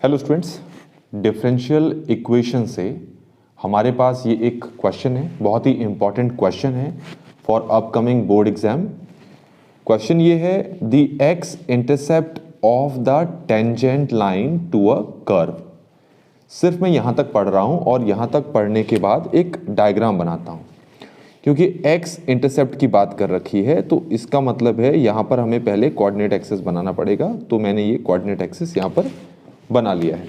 Hello students, differential equation से हमारे पास ये एक क्वेश्चन है, बहुत ही इंपॉर्टेंट क्वेश्चन है for upcoming board exam. Question ये है, the x intercept of the tangent line to a curve. सिर्फ मैं यहाँ तक पढ़ रहा हूँ और यहाँ तक पढ़ने के बाद एक डायग्राम बनाता हूँ, क्योंकि एक्स इंटरसेप्ट की बात कर रखी है तो इसका मतलब है यहाँ पर हमें पहले कोऑर्डिनेट एक्सिस बनाना पड़ेगा। तो मैंने ये कोऑर्डिनेट एक्सिस यहाँ पर बना लिया है,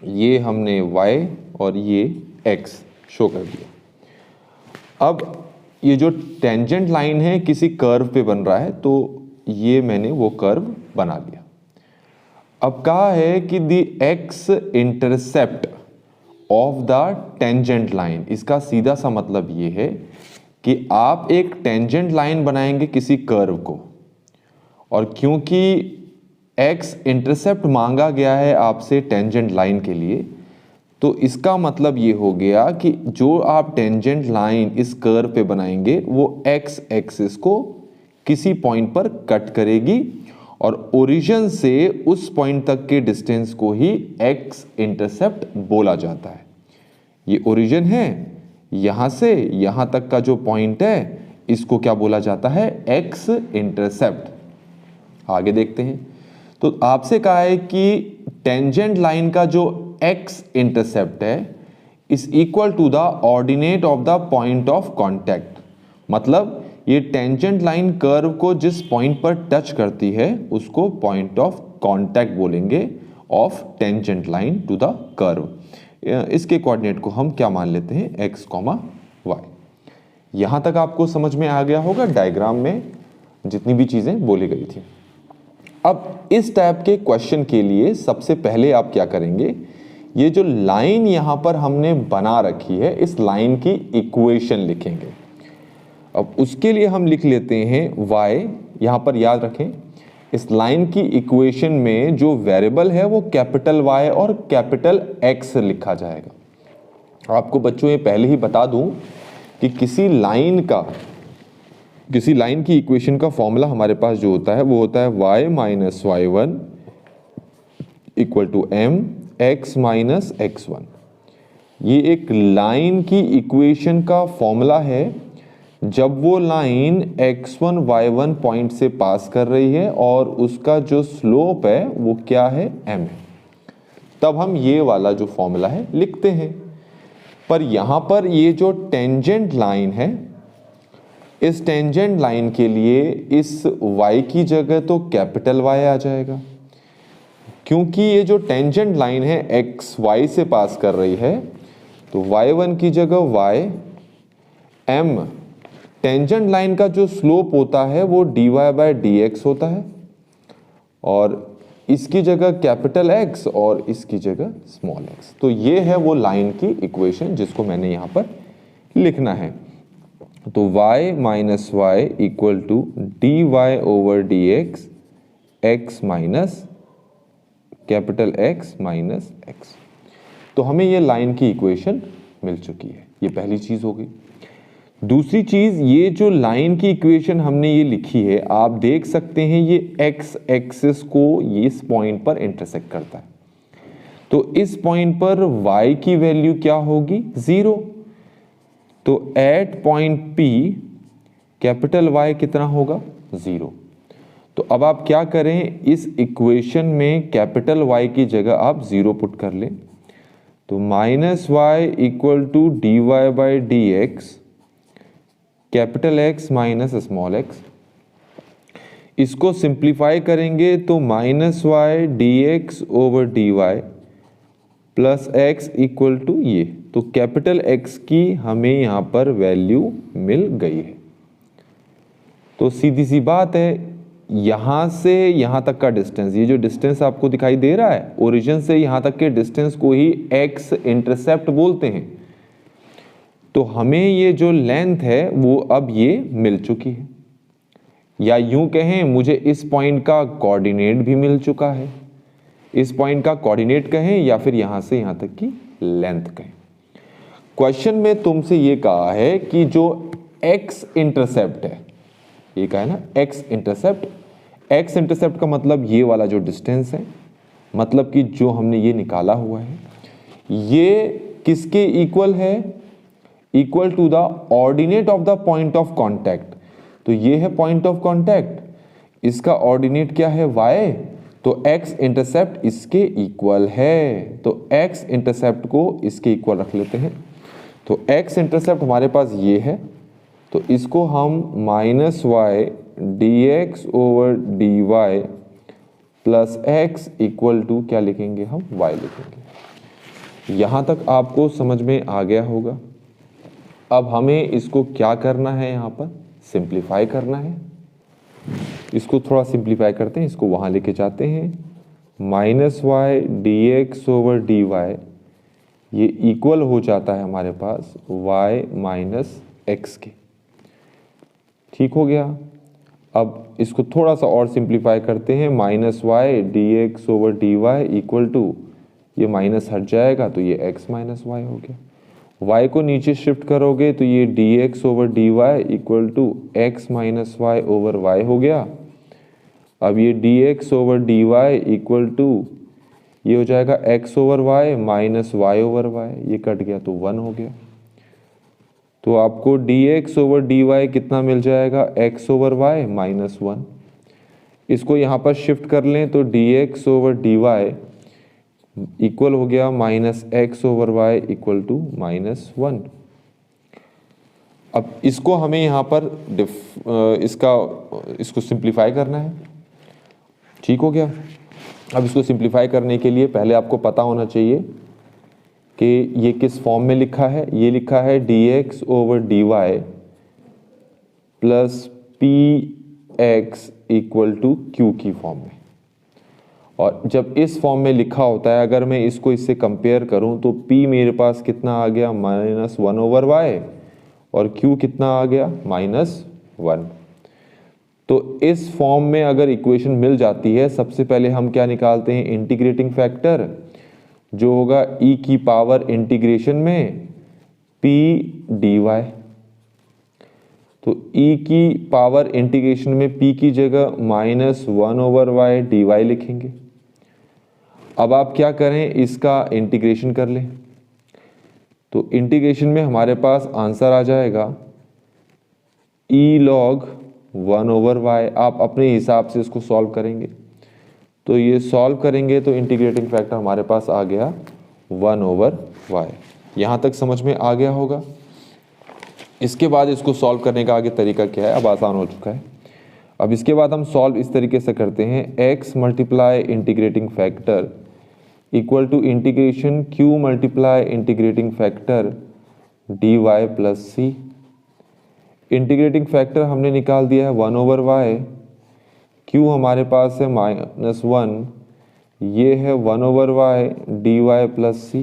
ये हमने y और ये x शो कर दिया। अब ये जो टेंजेंट लाइन है किसी कर्व पे बन रहा है, तो ये मैंने वो कर्व बना लिया। अब कहा है कि the x intercept of the tangent line, इसका सीधा सा मतलब ये है कि आप एक टेंजेंट लाइन बनाएंगे किसी कर्व को, और क्योंकि एक्स इंटरसेप्ट मांगा गया है आपसे टेंजेंट लाइन के लिए, तो इसका मतलब ये हो गया कि जो आप टेंजेंट लाइन इस कर्व पे बनाएंगे वो एक्स एक्सिस को किसी पॉइंट पर कट करेगी और ओरिजिन से उस पॉइंट तक के डिस्टेंस को ही एक्स इंटरसेप्ट बोला जाता है। ये ओरिजिन है, यहां से यहां तक का जो पॉइंट है इसको क्या बोला जाता है? X intercept. आगे देखते हैं। तो आपसे कहा है कि टेंजेंट लाइन का जो एक्स इंटरसेप्ट है is equal to the ordinate of the point of contact. मतलब ये टेंजेंट लाइन कर्व को जिस पॉइंट पर टच करती है उसको पॉइंट ऑफ कांटेक्ट बोलेंगे of tangent line to the curve. इसके कोऑर्डिनेट को हम क्या मान लेते हैं? X comma y. यहां तक आपको समझ में आ गया होगा डायग्राम में जितनी भी चीजें बोली गई थी। अब इस टाइप के क्वेश्चन के लिए सबसे पहले आप क्या करेंगे, ये जो लाइन यहां पर हमने बना रखी है इस लाइन की इक्वेशन लिखेंगे। अब उसके लिए हम लिख लेते हैं y। यहां पर याद रखें, इस लाइन की इक्वेशन में जो वेरिएबल है वो कैपिटल Y और कैपिटल X लिखा जाएगा। आपको बच्चों ये पहले ही बता दूं कि किसी लाइन की इक्वेशन का फॉर्मूला हमारे पास जो होता है वो होता है y minus y1 equal to m x minus x1। ये एक लाइन की इक्वेशन का फॉर्मूला है जब वो लाइन x1 y1 पॉइंट से पास कर रही है और उसका जो स्लोप है वो क्या है? m है। तब हम ये वाला जो फॉर्मूला है लिखते हैं। पर यहां पर ये जो टेंजेंट लाइन है, इस टेंजेंट लाइन के लिए इस y की जगह तो कैपिटल Y आ जाएगा, क्योंकि ये जो टेंजेंट लाइन है x y से पास कर रही है, तो y1 की जगह y, m टेंजेंट लाइन का जो स्लोप होता है वो dy बाय dx होता है, और इसकी जगह कैपिटल X और इसकी जगह स्मॉल x। तो ये है वो लाइन की इक्वेशन जिसको मैंने यहां पर लिखना है। तो y minus y equal to d y over d x, x minus capital X minus x। तो हमें ये लाइन की इक्वेशन मिल चुकी है। ये पहली चीज हो गई। दूसरी चीज, ये जो लाइन की इक्वेशन हमने ये लिखी है, आप देख सकते हैं ये x एक्सिस को ये इस पॉइंट पर इंटरसेक्ट करता है। तो इस पॉइंट पर y की वैल्यू क्या होगी? 0। तो at point P capital Y कितना होगा? 0। तो अब आप क्या करें, इस इक्वेशन में कैपिटल Y की जगह आप 0 पुट कर लें। तो minus y equal to d y by d x, capital X minus small x। इसको सिंप्लीफाई करेंगे तो minus y d x over d y plus x equal to ये। तो कैपिटल X की हमें यहां पर वैल्यू मिल गई है। तो सीधी सी बात है, यहां से यहां तक का डिस्टेंस, ये जो डिस्टेंस आपको दिखाई दे रहा है ओरिजिन से यहां तक के डिस्टेंस को ही x इंटरसेप्ट बोलते हैं। तो हमें ये जो लेंथ है वो अब ये मिल चुकी है, या यूं कहें मुझे इस पॉइंट का कोऑर्डिनेट भी मिल चुका है। इस पॉइंट का कोऑर्डिनेट कहें या फिर यहां से यहां तक की लेंथ कहें। क्वेश्चन में तुमसे ये कहा है कि जो x इंटरसेप्ट है, ये कहा है ना x इंटरसेप्ट का मतलब ये वाला जो डिस्टेंस है मतलब कि जो हमने ये निकाला हुआ है ये किसके इक्वल है, equal to the ordinate of the point of contact. तो ये है पॉइंट ऑफ कांटेक्ट, इसका ऑर्डिनेट क्या है y, तो x इंटरसेप्ट इसके इक्वल है, तो x इंटरसेप्ट को इसके इक्वल रख लेते हैं। तो x इंटरसेप्ट हमारे पास ये है, तो इसको हम minus y dx over dy plus x equal to क्या लिखेंगे, हम y लिखेंगे। यहाँ तक आपको समझ में आ गया होगा। अब हमें इसको क्या करना है, यहाँ पर सिंप्लीफाई करना है। इसको थोड़ा सिंप्लीफाई करते हैं, इसको वहाँ लेके जाते हैं। Minus y dx over dy ये इक्वल हो जाता है हमारे पास y माइनस एक्स के। ठीक हो गया। अब इसको थोड़ा सा और सिंप्लीफाई करते हैं। Minus y dx over dy equal to, ये माइनस हट जाएगा तो ये x माइनस वाई हो गया। y को नीचे शिफ्ट करोगे तो ये dx over dy equal to x minus y over y हो गया। अब ये dx over dy equal to ये हो जाएगा x over y minus y over y, ये कट गया तो 1 हो गया। तो आपको dx ओवर dy कितना मिल जाएगा, x ओवर y माइनस 1। इसको यहाँ पर शिफ्ट कर लें तो dx ओवर dy इक्वल हो गया minus x over y equal to minus 1। अब इसको हमें यहाँ पर इसको सिंप्लीफाई करना है। ठीक हो गया। अब इसको सिंप्लीफाई करने के लिए पहले आपको पता होना चाहिए कि ये किस फॉर्म में लिखा है। ये लिखा है dx over dy plus px equal to q की फॉर्म में। और जब इस फॉर्म में लिखा होता है, अगर मैं इसको इससे कंपेयर करूं तो p मेरे पास कितना आ गया, माइनस 1 ओवर y, और q कितना आ गया, माइनस 1। तो इस फॉर्म में अगर इक्वेशन मिल जाती है, सबसे पहले हम क्या निकालते हैं, इंटीग्रेटिंग फैक्टर जो होगा e की पावर इंटीग्रेशन में p dy। तो e की पावर इंटीग्रेशन में p की जगह माइनस 1 ओवर y dy लिखेंगे। अब आप क्या करें, इसका इंटीग्रेशन कर लें। तो इंटीग्रेशन में हमारे पास आंसर आ जाएगा e log 1 ओवर y। आप अपने हिसाब से इसको सॉल्व करेंगे, तो ये सॉल्व करेंगे तो इंटीग्रेटिंग फैक्टर हमारे पास आ गया 1 ओवर y। यहाँ तक समझ में आ गया होगा। इसके बाद इसको सॉल्व करने का आगे तरीका क्या है, अब आसान हो चुका है। अब इसके बाद हम सॉल्व इस तरीके से करते हैं, x multiply integrating factor equal to integration q multiply integrating factor dy plus c. Integrating factor हमने निकाल दिया है 1 ओवर y, q हमारे पास है माइनस 1, ये है 1 over y dy plus c.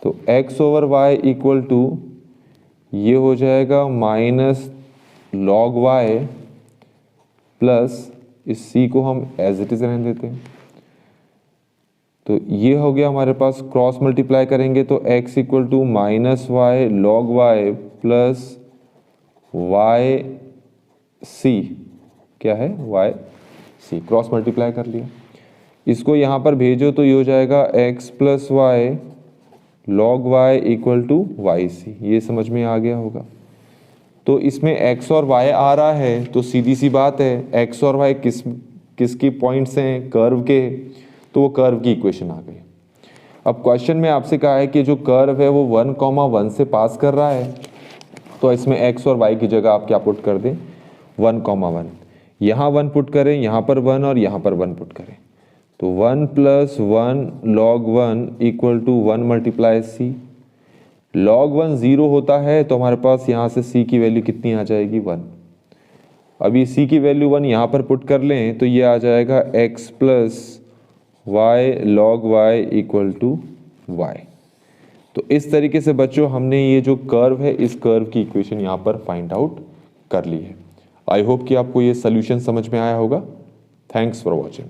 तो x over y equal to ये हो जाएगा माइनस लॉग y प्लस इस c को हम एज इट इज रहने देते हैं। तो ये हो गया हमारे पास, क्रॉस मल्टीप्लाई करेंगे तो x equal to minus y log y plus y c, क्या है y c, क्रॉस मल्टीप्लाई कर लिया। इसको यहाँ पर भेजो तो ये हो जाएगा x plus y log y equal to y c. ये समझ में आ गया होगा। तो इसमें x और y आ रहा है, तो सीधी सी बात है x और y किसकी पॉइंट्स हैं, कर्व के, तो वो कर्व की इक्वेशन आ गई। अब क्वेश्चन में आपसे कहा है कि जो कर्व है वो 1,1 से पास कर रहा है, तो इसमें x और y की जगह आप क्या पुट कर दें, 1,1। यहाँ 1 पुट करें, यहाँ पर 1 और यहाँ पर 1 पुट करें, तो 1 plus 1 log 1 equal to 1 multiply c. Log 1 0 होता है, तो हमारे पास यहाँ से c की वैल्यू कितनी आ जाएगी, 1। अब ये c की वैल्यू 1 यहाँ पर पुट कर लें तो ये आ जाएगा x plus y log y equal to y। तो इस तरीके से बच्चों हमने ये जो कर्व है, इस कर्व की इक्वेशन यहाँ पर फाइंड आउट कर ली है। आई होप कि आपको ये सोल्यूशन समझ में आया होगा। Thanks for watching.